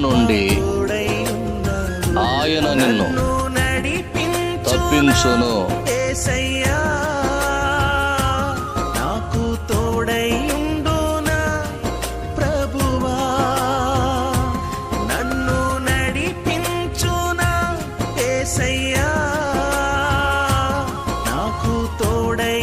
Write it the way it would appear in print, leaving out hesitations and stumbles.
నుండి ఆయన నిన్ను తప్పించును. యేసయ్యా నాకు తోడైయుండునా ప్రభువా, నన్ను నడిపించునా యేసయ్యా నాకు తోడై